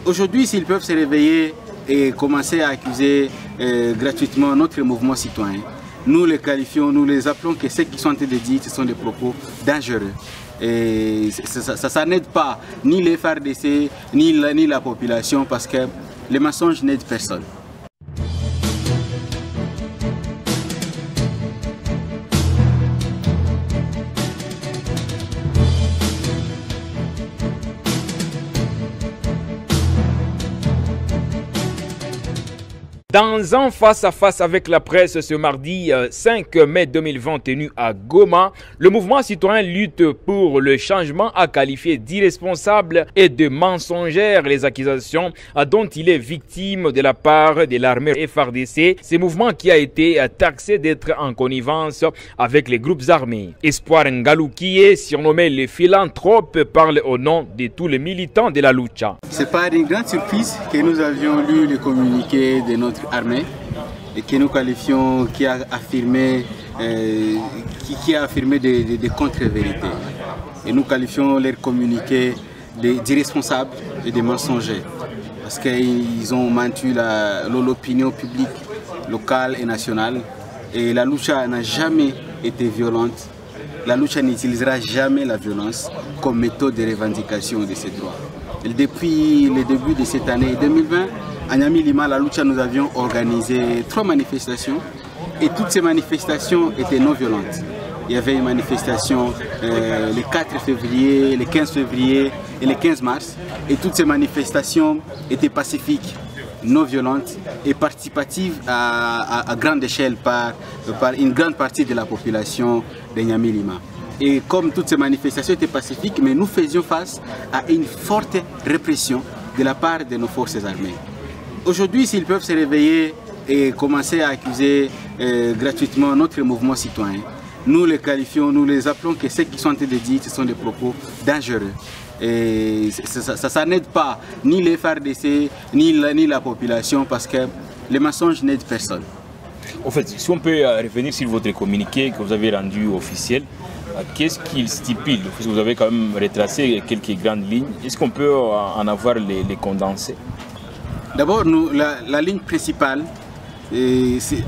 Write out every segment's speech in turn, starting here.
Aujourd'hui, s'ils peuvent se réveiller et commencer à accuser gratuitement notre mouvement citoyen, nous les qualifions, nous les appelons que ceux qui sont en train de dire, ce sont des propos dangereux. Et ça n'aide pas ni les FARDC, ni la population, parce que les mensonges n'aident personne. Dans un face-à-face avec la presse ce mardi 5 mai 2020 tenu à Goma, le mouvement citoyen lutte pour le changement a qualifié d'irresponsable et de mensongère les accusations dont il est victime de la part de l'armée FARDC. Ce mouvement qui a été taxé d'être en connivence avec les groupes armés. Espoir Ngaloukié, surnommé le philanthrope, parle au nom de tous les militants de la lucha. C'est pas une grande surprise que nous avions lu le communiqué de notre armée et que nous qualifions qui a affirmé des contre-vérités. Et nous qualifions leur communiqué d'irresponsables et de mensongers parce qu'ils ont menti l'opinion publique locale et nationale. Et la lucha n'a jamais été violente. La lucha n'utilisera jamais la violence comme méthode de revendication de ses droits. Et depuis le début de cette année 2020, à Niamey-Lima, la lucha, nous avions organisé 3 manifestations et toutes ces manifestations étaient non violentes. Il y avait une manifestation le 4 février, le 15 février et le 15 mars et toutes ces manifestations étaient pacifiques, non violentes et participatives à grande échelle par une grande partie de la population de Niamey-Lima. Et comme toutes ces manifestations étaient pacifiques, mais nous faisions face à une forte répression de la part de nos forces armées. Aujourd'hui, s'ils peuvent se réveiller et commencer à accuser gratuitement notre mouvement citoyen, nous les qualifions, nous les appelons que ceux qui sont en train de dire, ce sont des propos dangereux. Et ça n'aide pas ni les FARDC, ni la population, parce que les mensonges n'aident personne. En fait, si on peut revenir sur votre communiqué que vous avez rendu officiel, qu'est-ce qu'il stipule? Vous avez quand même retracé quelques grandes lignes. Est-ce qu'on peut en avoir les condensés? D'abord, la ligne principale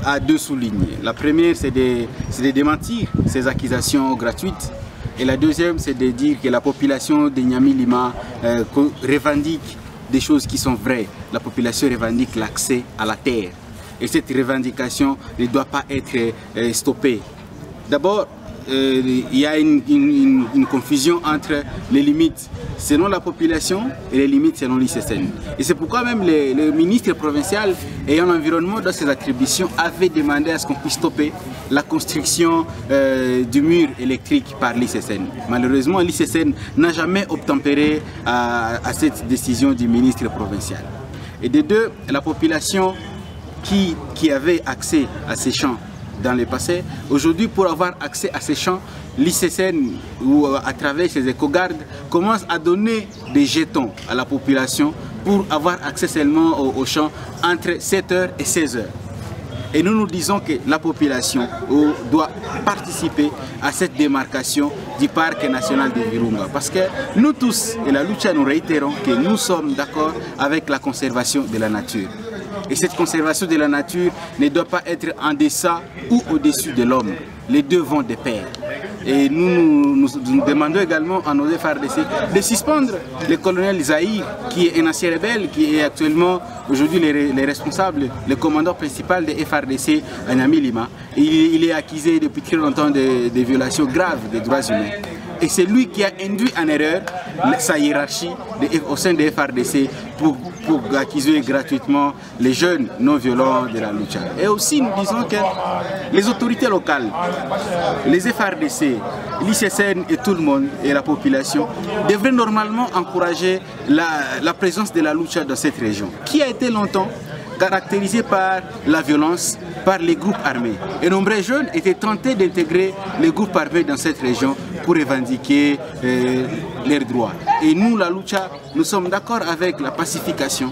a 2 sous-lignes. La première, c'est de démentir ces accusations gratuites. Et la deuxième, c'est de dire que la population de Niamey-Lima revendique des choses qui sont vraies. La population revendique l'accès à la terre. Et cette revendication ne doit pas être stoppée. D'abord, il y a une confusion entre les limites selon la population et les limites selon l'ICSN. Et c'est pourquoi même le ministre provincial ayant l'environnement dans ses attributions avait demandé à ce qu'on puisse stopper la construction du mur électrique par l'ICSN. Malheureusement, l'ICSN n'a jamais obtempéré à cette décision du ministre provincial. Et de deux, la population qui avait accès à ces champs dans le passé, aujourd'hui pour avoir accès à ces champs, l'ICSN ou à travers ses éco-gardes commence à donner des jetons à la population pour avoir accès seulement aux champs entre 7h et 16h. Et nous disons que la population doit participer à cette démarcation du parc national de Virunga. Parce que nous tous, et la lucha, nous réitérons que nous sommes d'accord avec la conservation de la nature. Et cette conservation de la nature ne doit pas être en deçà ou au-dessus de l'homme. Les deux vont de pair. Et nous demandons également à nos FARDC de suspendre le colonel Zahir, qui est un ancien rebelle, qui est actuellement aujourd'hui le responsable, le commandant principal des FARDC à Niamey-Lima. Il est accusé depuis très longtemps de violations graves des droits humains. Et c'est lui qui a induit en erreur sa hiérarchie au sein des FARDC pour accuser gratuitement les jeunes non violents de la lucha. Et aussi nous disons que les autorités locales, les FARDC, l'ICSN et tout le monde et la population devraient normalement encourager la présence de la lucha dans cette région, qui a été longtemps caractérisée par la violence, par les groupes armés. Et nombreux jeunes étaient tentés d'intégrer les groupes armés dans cette région pour revendiquer leurs droits. Et nous, la lucha, nous sommes d'accord avec la pacification,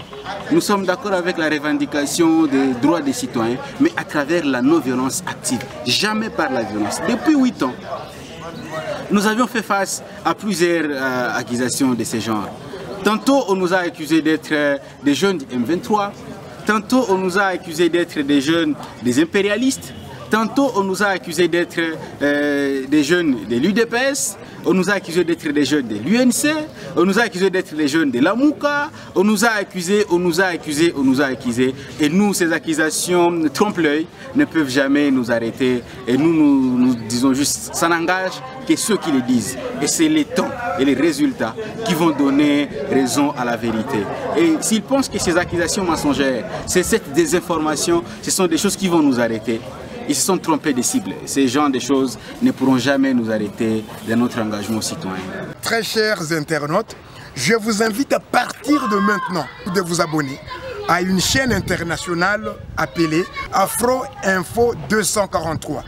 nous sommes d'accord avec la revendication des droits des citoyens, mais à travers la non-violence active, jamais par la violence. Depuis 8 ans, nous avions fait face à plusieurs accusations de ce genre. Tantôt, on nous a accusés d'être des jeunes du M23. Tantôt, on nous a accusés d'être des jeunes des impérialistes. Tantôt, on nous a accusés d'être des jeunes de l'UDPS. On nous a accusés d'être des jeunes de l'UNC. On nous a accusés d'être des jeunes de l'AMUCA. On nous a accusés, on nous a accusés, on nous a accusés. Et nous, ces accusations trompe-l'œil ne peuvent jamais nous arrêter. Et nous disons juste, ça n'engage que ceux qui le disent. Et c'est les temps et les résultats qui vont donner raison à la vérité. Et s'ils pensent que ces accusations mensongères, c'est cette désinformation, ce sont des choses qui vont nous arrêter. Ils se sont trompés de cible. Ces genres de choses ne pourront jamais nous arrêter dans notre engagement citoyen. Très chers internautes, je vous invite à partir de maintenant de vous abonner à une chaîne internationale appelée Afro Info 243.